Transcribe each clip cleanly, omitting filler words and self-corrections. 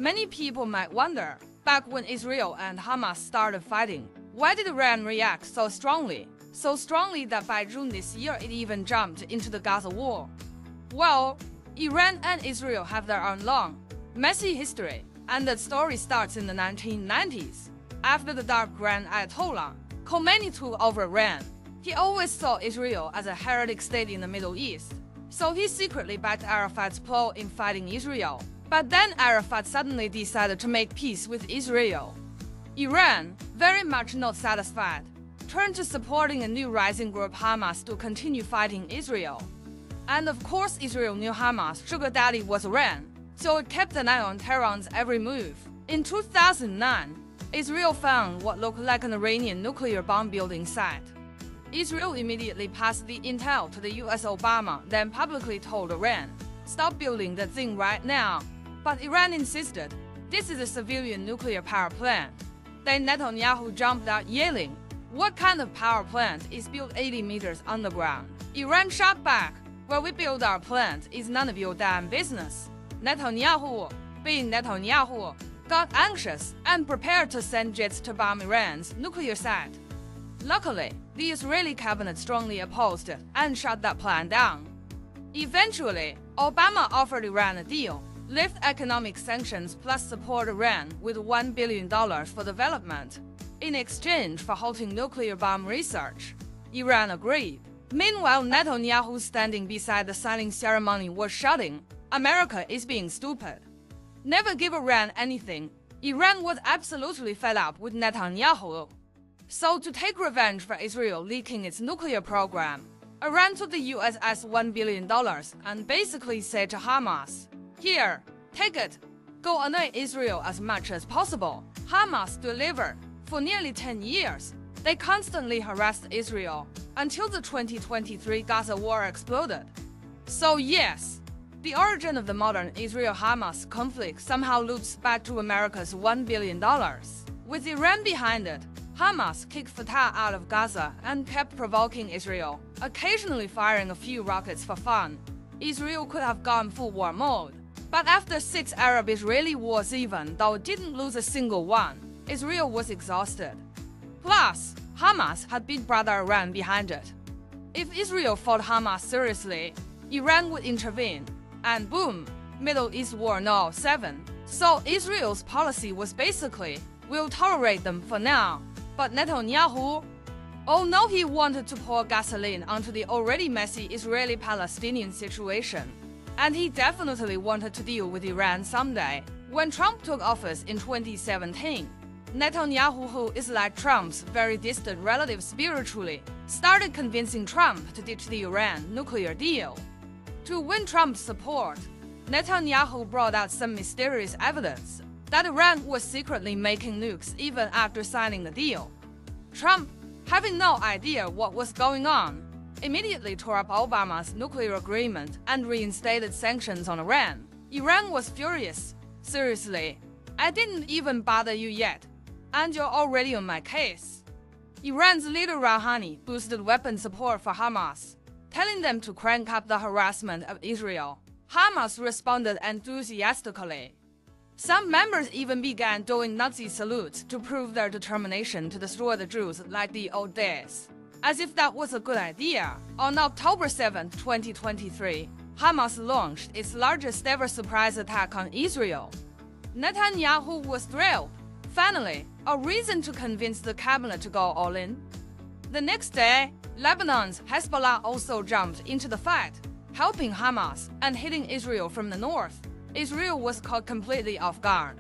Many people might wonder, back when Israel and Hamas started fighting, why did Iran react so strongly? So strongly that by June this year it even jumped into the Gaza war. Well, Iran and Israel have their own long, messy history, and the story starts in the 1990s. After the dark Grand Ayatollah Khomeini took over Iran, he always saw Israel as a heretic state in the Middle East, so he secretly backed Arafat's ploy in fighting Israel. But then Arafat suddenly decided to make peace with Israel. Iran, very much not satisfied, turned to supporting a new rising group Hamas to continue fighting Israel. And of course Israel knew Hamas' sugar daddy was Iran, so it kept an eye on Tehran's every move. In 2009, Israel found what looked like an Iranian nuclear bomb building site. Israel immediately passed the intel to the US. Obama then publicly told Iran, "Stop building that thing right now." But Iran insisted, "This is a civilian nuclear power plant." Then Netanyahu jumped out yelling, "What kind of power plant is built 80 meters underground?" Iran shot back, "Where we build our plant is none of your damn business." Netanyahu, being Netanyahu, got anxious and prepared to send jets to bomb Iran's nuclear site. Luckily, the Israeli cabinet strongly opposed it and shut that plan down. Eventually, Obama offered Iran a deal, lift economic sanctions plus support Iran with $1 billion for development, in exchange for halting nuclear bomb research. Iran agreed. Meanwhile, Netanyahu standing beside the signing ceremony was shouting, "America is being stupid. Never give Iran anything." Iran was absolutely fed up with Netanyahu. So to take revenge for Israel leaking its nuclear program, Iran took the US's $1 billion and basically said to Hamas, "Here, take it. Go annoy Israel as much as possible." Hamas delivered. For nearly 10 years, they constantly harassed Israel until the 2023 Gaza war exploded. So yes, the origin of the modern Israel-Hamas conflict somehow loops back to America's $1 billion. With Iran behind it, Hamas kicked Fatah out of Gaza and kept provoking Israel, occasionally firing a few rockets for fun. Israel could have gone full war mode. But after 6 Arab-Israeli wars, even though it didn't lose a single one, Israel was exhausted. Plus, Hamas had big brother Iran behind it. If Israel fought Hamas seriously, Iran would intervene, and boom, Middle East War No. 7. So Israel's policy was basically, we'll tolerate them for now. But Netanyahu, oh no, he wanted to pour gasoline onto the already messy Israeli-Palestinian situation. And he definitely wanted to deal with Iran someday. When Trump took office in 2017, Netanyahu, who is like Trump's very distant relative spiritually, started convincing Trump to ditch the Iran nuclear deal. To win Trump's support, Netanyahu brought out some mysterious evidence that Iran was secretly making nukes even after signing the deal. Trump, having no idea what was going on, immediately tore up Obama's nuclear agreement and reinstated sanctions on Iran. Iran was furious. "Seriously, I didn't even bother you yet, and you're already on my case." Iran's leader Rouhani boosted weapon support for Hamas, telling them to crank up the harassment of Israel. Hamas responded enthusiastically. Some members even began doing Nazi salutes to prove their determination to destroy the Jews like the old days. As if that was a good idea, on October 7, 2023, Hamas launched its largest ever surprise attack on Israel. Netanyahu was thrilled. Finally, a reason to convince the cabinet to go all in. The next day, Lebanon's Hezbollah also jumped into the fight, helping Hamas and hitting Israel from the north. Israel was caught completely off guard.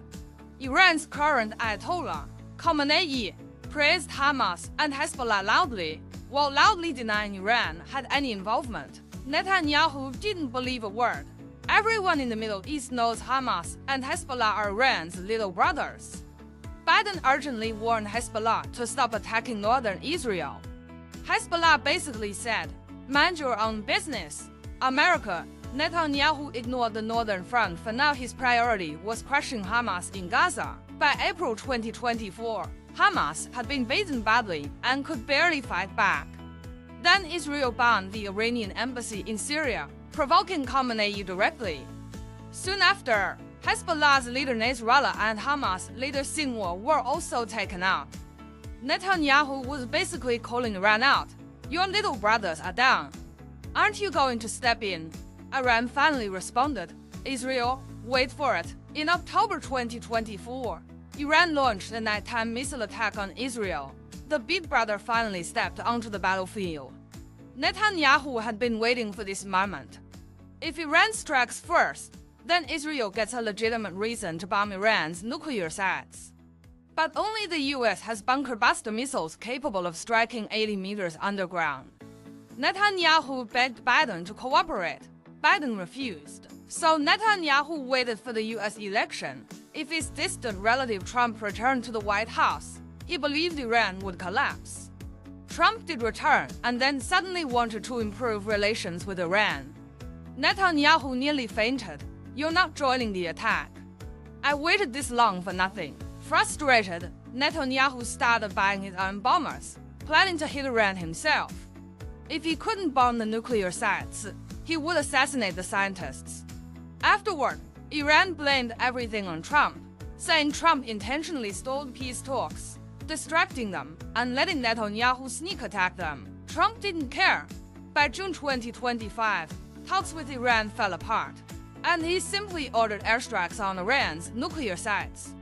Iran's current Ayatollah, Khomeini, praised Hamas and Hezbollah loudly, while loudly denying Iran had any involvement. Netanyahu didn't believe a word. Everyone in the Middle East knows Hamas and Hezbollah are Iran's little brothers. Biden urgently warned Hezbollah to stop attacking northern Israel. Hezbollah basically said, "Mind your own business." America, Netanyahu ignored the northern front for now. His priority was crushing Hamas in Gaza. By April 2024, Hamas had been beaten badly and could barely fight back. Then Israel bombed the Iranian embassy in Syria, provoking Khomeini directly. Soon after, Hezbollah's leader Nasrallah and Hamas leader Sinwar were also taken out. Netanyahu was basically calling Iran out. Your little brothers are down. Aren't you going to step in? Iran finally responded. Israel, wait for it. In October 2024, Iran launched a nighttime missile attack on Israel. The big brother finally stepped onto the battlefield. Netanyahu had been waiting for this moment. If Iran strikes first, then Israel gets a legitimate reason to bomb Iran's nuclear sites. But only the US has bunker-buster missiles capable of striking 80 meters underground. Netanyahu begged Biden to cooperate. Biden refused. So Netanyahu waited for the US election. If his distant relative Trump returned to the White House, he believed Iran would collapse. Trump did return and then suddenly wanted to improve relations with Iran. Netanyahu nearly fainted. You're not joining the attack. I waited this long for nothing. Frustrated, Netanyahu started buying his own bombers, planning to hit Iran himself. If he couldn't bomb the nuclear sites, he would assassinate the scientists. Afterward, Iran blamed everything on Trump, saying Trump intentionally stalled peace talks, distracting them and letting Netanyahu sneak attack them. Trump didn't care. By June 2025, talks with Iran fell apart, and he simply ordered airstrikes on Iran's nuclear sites.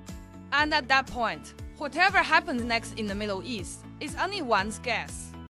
And at that point, whatever happens next in the Middle East is anyone's guess.